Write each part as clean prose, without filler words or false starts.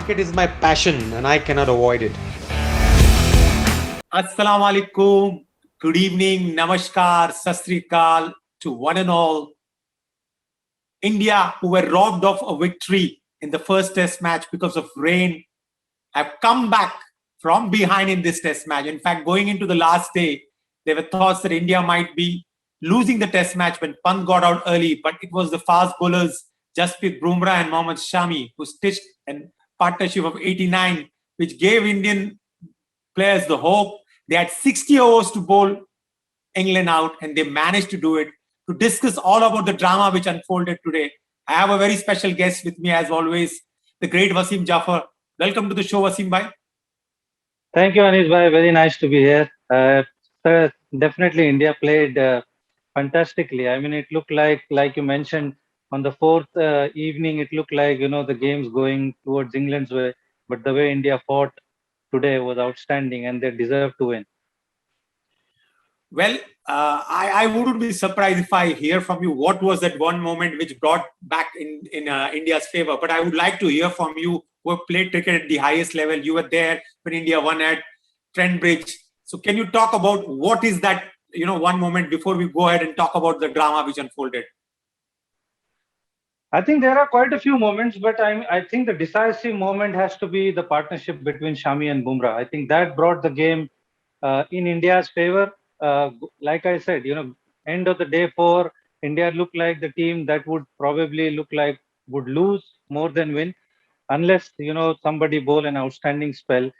Cricket is my passion and I cannot avoid it. Assalamu alaikum. Good evening. Namaskar. Sasrikal to one and all. India, who were robbed of a victory in the first test match because of rain, have come back from behind in this test match. In fact, going into the last day, there were thoughts that India might be losing the test match when Pant got out early, but it was the fast bowlers Jasprit Bumrah and Mohammad Shami who stitched a partnership of 89, which gave Indian players the hope. They had 60 overs to bowl England out, and they managed to do it. To discuss all about the drama which unfolded today, I have a very special guest with me, as always, the great Wasim Jaffer. Welcome to the show, Wasim bhai. Thank you, Anish bhai. Very nice to be here. Definitely, India played fantastically. I mean, it looked like you mentioned, on the fourth evening, it looked like the game's going towards England's way. But the way India fought today was outstanding, and they deserve to win. Well, I wouldn't be surprised if I hear from you what was that one moment which brought back in India's favor. But I would like to hear from you who have played cricket at the highest level. You were there when India won at Trent Bridge. So can you talk about what is that one moment before we go ahead and talk about the drama which unfolded? I think there are quite a few moments, but I think the decisive moment has to be the partnership between Shami and Bumrah. I think that brought the game in India's favor. Like I said, end of the day for India looked like the team that would probably look like would lose more than win, unless somebody bowl an outstanding spell.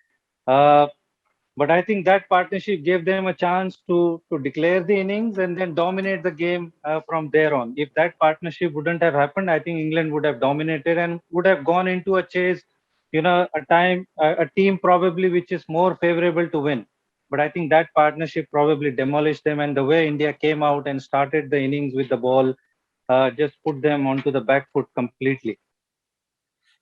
But I think that partnership gave them a chance to declare the innings and then dominate the game from there on. If that partnership wouldn't have happened, I think England would have dominated and would have gone into a chase. A team probably which is more favorable to win. But I think that partnership probably demolished them, and the way India came out and started the innings with the ball just put them onto the back foot completely.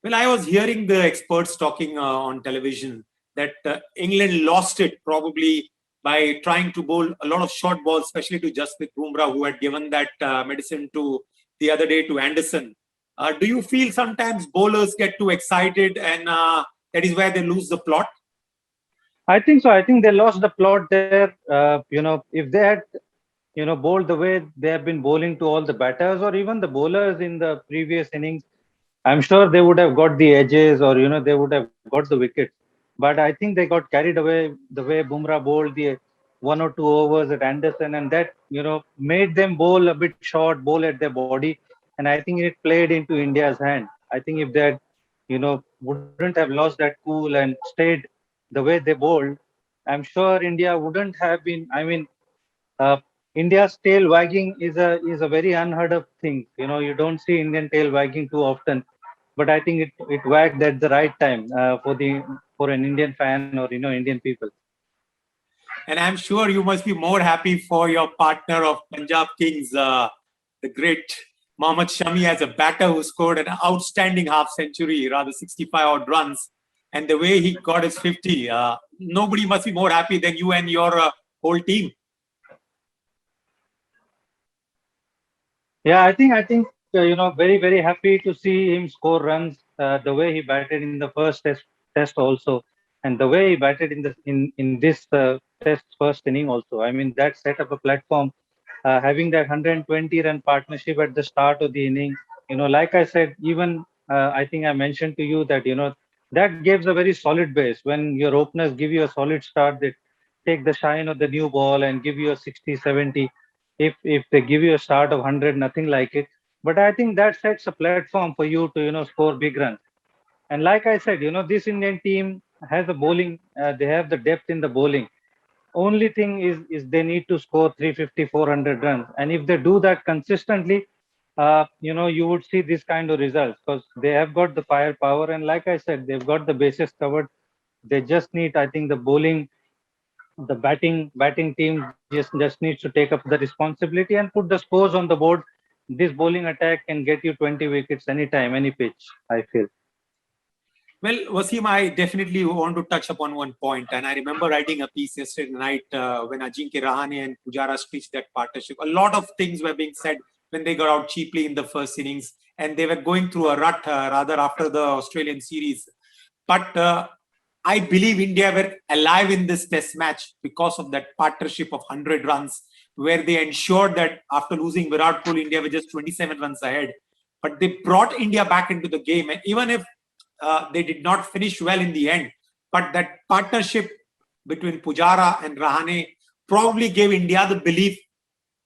Well, I was hearing the experts talking on television that England lost it probably by trying to bowl a lot of short balls, especially to Jasprit Bumrah, who had given that medicine to the other day to Anderson. Do you feel sometimes bowlers get too excited and that is where they lose the plot? I think so. I think they lost the plot there. If they had, bowled the way they have been bowling to all the batters or even the bowlers in the previous innings, I'm sure they would have got the edges or, they would have got the wickets. But I think they got carried away the way Bumrah bowled the 1 or 2 overs at Anderson, and that, made them bowl a bit short, bowl at their body. And I think it played into India's hand. I think if they had, wouldn't have lost that cool and stayed the way they bowled, I'm sure India wouldn't have been. I mean, India's tail wagging is a very unheard of thing. You don't see Indian tail wagging too often, but I think it wagged at the right time for an Indian fan or Indian people. And I'm sure you must be more happy for your partner of Punjab Kings, the great Mohammad Shami, as a batter who scored an outstanding half century, rather 65 odd runs. And the way he got his 50, nobody must be more happy than you and your whole team. Yeah, I think very very happy to see him score runs the way he batted in the first test also, and the way he batted in this test first inning also. I mean, that set up a platform, having that 120 run partnership at the start of the inning. Like I said, even I think I mentioned to you that that gives a very solid base when your openers give you a solid start. They take the shine of the new ball and give you a 60, 70. If they give you a start of 100, nothing like it. But I think that sets a platform for you to score big runs. And like I said, this Indian team has a bowling. They have the depth in the bowling. Only thing is they need to score 350, 400 runs. And if they do that consistently, you would see this kind of results because they have got the firepower. And like I said, they've got the bases covered. They just need, I think, the batting team just needs to take up the responsibility and put the scores on the board. This bowling attack can get you 20 wickets anytime, any pitch, I feel. Well, Wasim, I definitely want to touch upon one point. And I remember writing a piece yesterday night when Ajinkya Rahane and Pujara stitched that partnership. A lot of things were being said when they got out cheaply in the first innings. And they were going through a rut rather after the Australian series. But I believe India were alive in this test match because of that partnership of 100 runs, where they ensured that after losing Virat Kohli, India were just 27 runs ahead. But they brought India back into the game. And even if they did not finish well in the end, but that partnership between Pujara and Rahane probably gave India the belief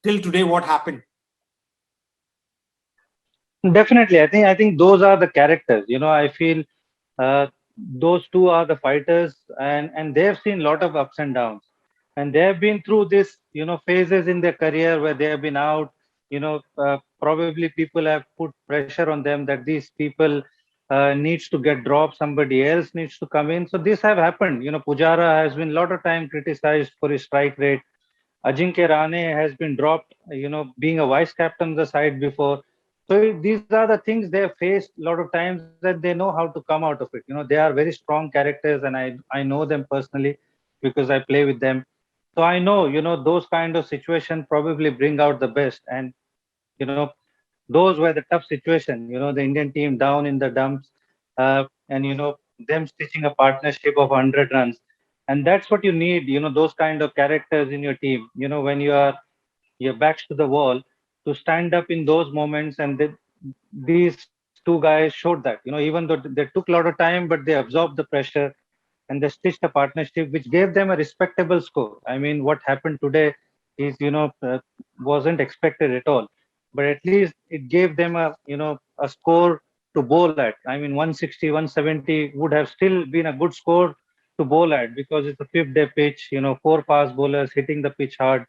till today what happened. Definitely, I think those are the characters. I feel those two are the fighters, and they've seen a lot of ups and downs, and they have been through this phases in their career where they have been out. Probably people have put pressure on them that these people needs to get dropped, somebody else needs to come in. So this have happened. Pujara has been a lot of time criticized for his strike rate. Ajinkya Rahane has been dropped, being a vice captain of the side before. So these are the things they have faced a lot of times, that they know how to come out of it. They are very strong characters, and I know them personally because I play with them. So I know, those kind of situations probably bring out the best. And you know, those were the tough situation. The Indian team down in the dumps, and them stitching a partnership of 100 runs, and that's what you need. Those kind of characters in your team. When your backs to the wall, to stand up in those moments. And these two guys showed that. Even though they took a lot of time, but they absorbed the pressure, and they stitched a partnership which gave them a respectable score. I mean, what happened today is, wasn't expected at all. But at least it gave them a score to bowl at. I mean, 160, 170 would have still been a good score to bowl at, because it's a fifth day pitch. Four fast bowlers hitting the pitch hard.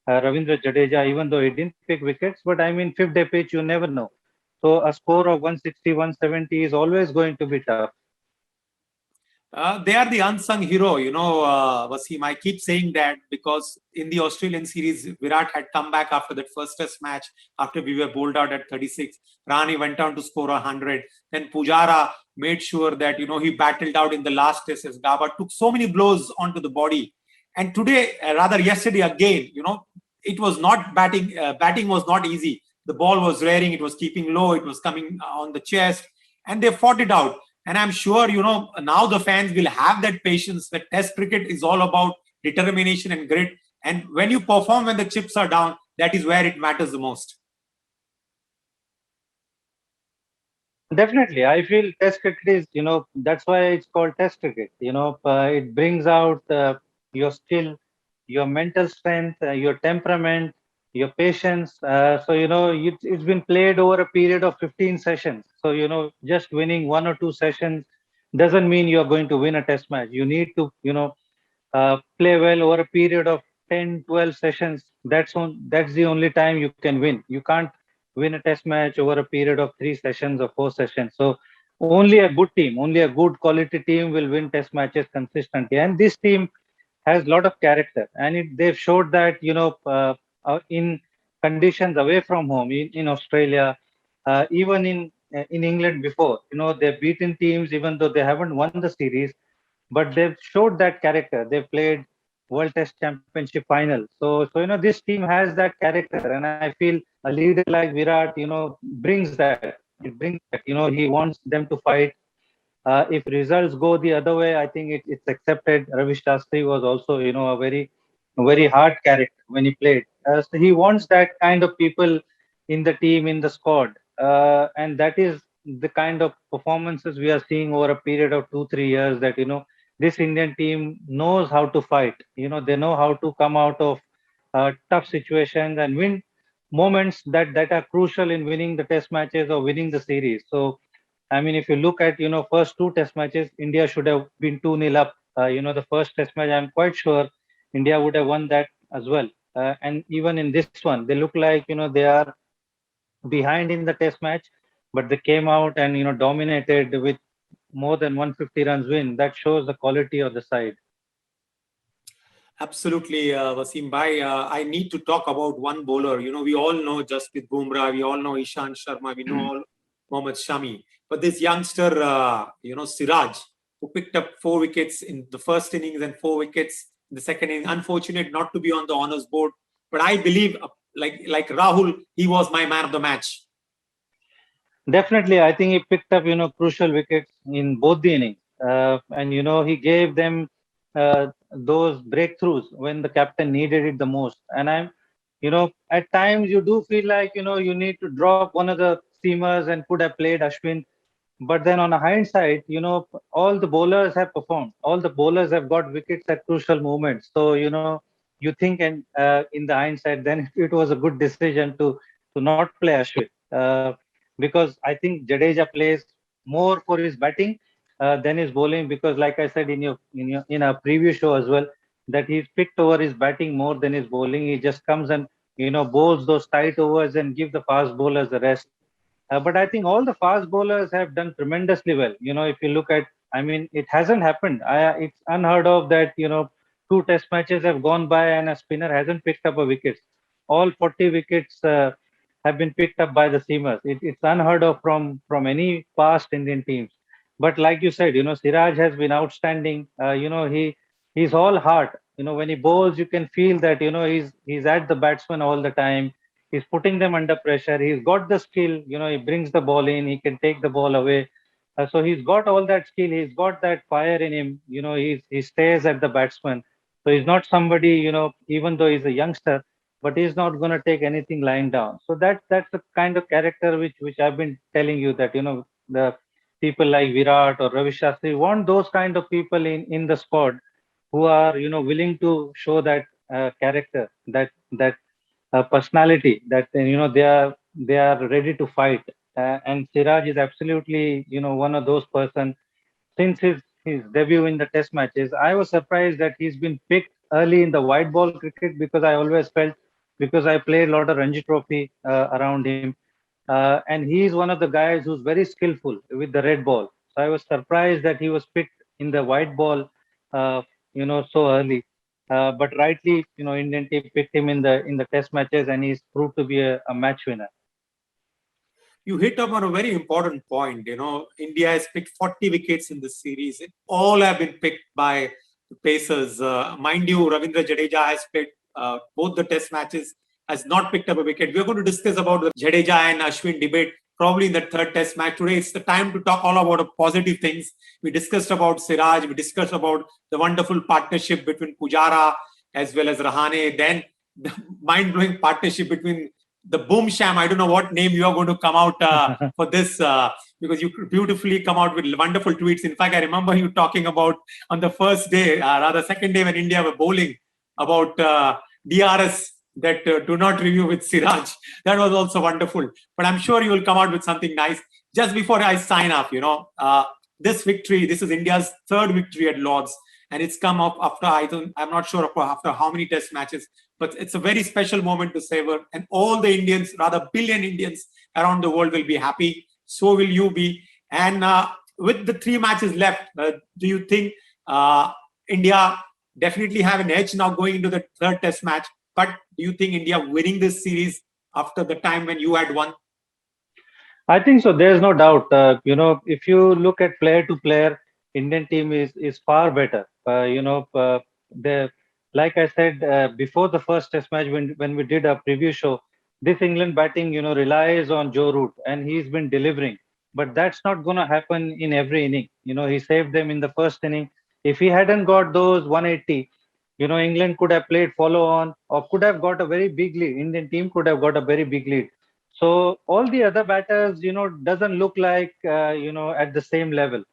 Ravindra Jadeja, even though he didn't pick wickets, but I mean, fifth day pitch, you never know. So a score of 160, 170 is always going to be tough. They are the unsung hero, Wasim. I keep saying that because in the Australian series, Virat had come back after that first test match, after we were bowled out at 36. Rahane went on to score 100. Then Pujara made sure that, he battled out in the last test as Gaba took so many blows onto the body. And today, rather yesterday again, it was not batting. Batting was not easy. The ball was rearing, it was keeping low, it was coming on the chest, and they fought it out. And I'm sure, now the fans will have that patience. That test cricket is all about determination and grit. And when you perform when the chips are down, that is where it matters the most. Definitely. I feel test cricket is, that's why it's called test cricket. It brings out your skill, your mental strength, your temperament, your patience. So, it's been played over a period of 15 sessions. So, just winning one or two sessions doesn't mean you're going to win a test match. You need to, play well over a period of 10, 12 sessions. That's the only time you can win. You can't win a test match over a period of 3 sessions or 4 sessions. So only a good team, only a good quality team will win test matches consistently. And this team has a lot of character, and they've showed that, in conditions away from home, in Australia, even in England before, they've beaten teams even though they haven't won the series, but they've showed that character. They've played World Test Championship final. So this team has that character, and I feel a leader like Virat, brings that. It brings that. He wants them to fight. If results go the other way, I think it's accepted. Ravi Shastri was also, a very hard character when he played. So he wants that kind of people in the team, in the squad, and that is the kind of performances we are seeing over a period of 2, 3 years. That this Indian team knows how to fight. They know how to come out of tough situations and win moments that are crucial in winning the test matches or winning the series. So I mean, if you look at, first two test matches, India should have been 2-0 up. The first test match, I'm quite sure India would have won that as well. And even in this one, they look like, they are behind in the test match, but they came out and, dominated with more than 150 runs win. That shows the quality of the side. Absolutely, Wasim Bhai. I need to talk about one bowler. We all know Jasprit Bumrah, we all know Ishant Sharma, we know all Mohammad Shami. But this youngster, Siraj, who picked up 4 wickets in the first innings and 4 wickets in the second inning. Unfortunate not to be on the honours board. But I believe, like Rahul, he was my man of the match. Definitely, I think he picked up, crucial wickets in both the innings. and he gave them those breakthroughs when the captain needed it the most. And at times you do feel like you need to drop one of the seamers and could have played Ashwin. But then on a hindsight, all the bowlers have performed. All the bowlers have got wickets at crucial moments. So you think, and in the hindsight, then it was a good decision to not play Ashwin, because I think Jadeja plays more for his batting than his bowling. Because, like I said in a previous show as well, that he's picked over his batting more than his bowling. He just comes and bowls those tight overs and give the fast bowlers the rest. But I think all the fast bowlers have done tremendously well. If you look at, I mean, it hasn't happened. It's unheard of that, two test matches have gone by and a spinner hasn't picked up a wicket. All 40 wickets have been picked up by the seamers. It's unheard of from any past Indian teams. But like you said, Siraj has been outstanding. He's all heart. When he bowls, you can feel that, he's at the batsman all the time. He's putting them under pressure. He's got the skill. He brings the ball in. He can take the ball away. So he's got all that skill. He's got that fire in him. He stays at the batsman. So he's not somebody, even though he's a youngster, but he's not going to take anything lying down. So that's the kind of character which I've been telling you, that the people like Virat or Ravi Shastri want those kind of people in the squad, who are willing to show that character, that personality, that they are ready to fight. And Siraj is absolutely one of those person. Since his debut in the test matches, I was surprised that he's been picked early in the white ball cricket, because I always felt, because I played a lot of Ranji Trophy around him, and he's one of the guys who's very skillful with the red ball. So I was surprised that he was picked in the white ball, so early. But rightly, Indian team picked him in the test matches, and he's proved to be a match winner. You hit up on a very important point. India has picked 40 wickets in this series. All have been picked by the Pacers. Mind you, Ravindra Jadeja has played both the test matches, has not picked up a wicket. We're going to discuss about the Jadeja and Ashwin debate probably in the third test match. Today, it's the time to talk all about positive things. We discussed about Siraj. We discussed about the wonderful partnership between Pujara as well as Rahane. Then the mind-blowing partnership between the Boom Sham. I don't know what name you are going to come out for this, because you beautifully come out with wonderful tweets. In fact, I remember you talking about on the first day, rather second day when India were bowling, about DRS, that do not review with Siraj. That was also wonderful. But I'm sure you will come out with something nice. Just before I sign up, this victory, this is India's third victory at Lords, and it's come up after, I'm not sure after how many test matches, but it's a very special moment to savor. And all the Indians, rather billion Indians around the world will be happy. So will you be. And with the 3 matches left, do you think India definitely have an edge now going into the third test match? But do you think India winning this series after the time when you had won? I think so. There's no doubt. If you look at player to player, Indian team is far better. The like I said before the first test match, when we did our preview show, this England batting relies on Joe Root, and he's been delivering. But that's not going to happen in every inning. He saved them in the first inning. If he hadn't got those 180, England could have played follow on, or could have got a very big lead. Indian team could have got a very big lead. So all the other batters, doesn't look like, at the same level.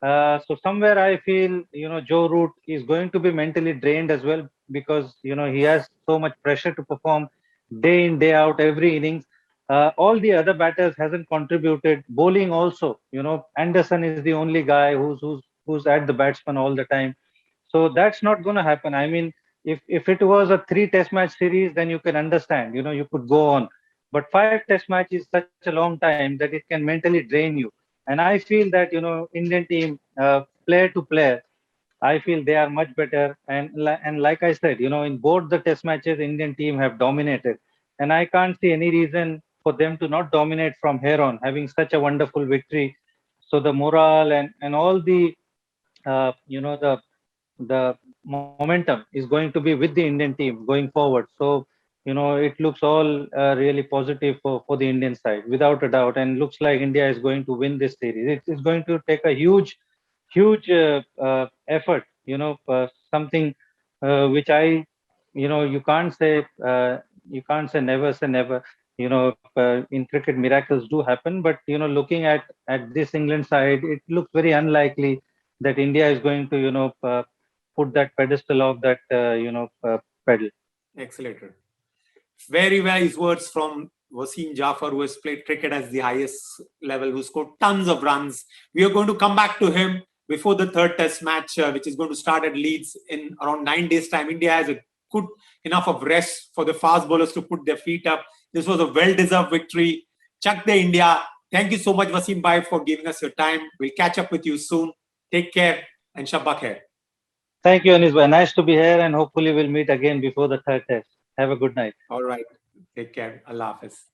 So somewhere I feel, Joe Root is going to be mentally drained as well, because, he has so much pressure to perform day in, day out, every innings. All the other batters hasn't contributed. Bowling also, Anderson is the only guy who's at the batsman all the time. So that's not going to happen. I mean, if it was a 3 test match series, then you can understand, you could go on. But 5 test match is such a long time that it can mentally drain you. And I feel that, Indian team, player to player, I feel they are much better. And like I said, in both the test matches, Indian team have dominated. And I can't see any reason for them to not dominate from here on, having such a wonderful victory. So the morale and all the, the momentum is going to be with the Indian team going forward. So, it looks all really positive for the Indian side, without a doubt. And looks like India is going to win this series. It's going to take a huge huge effort, something which you can't say never say never. In cricket, miracles do happen, but looking at this England side, it looks very unlikely that India is going to put that pedestal of that pedal. Excellent. Very wise words from Wasim Jafar, who has played cricket at the highest level, who scored tons of runs. We are going to come back to him before the third test match, which is going to start at Leeds in around 9 days' time. India has a good enough of rest for the fast bowlers to put their feet up. This was a well-deserved victory. Chak de India. Thank you so much, Wasim Bhai, for giving us your time. We'll catch up with you soon. Take care and Shabba khair. Thank you, Anis bhai. Nice to be here, and hopefully we'll meet again before the third test. Have a good night. All right. Take care. Allah Hafiz.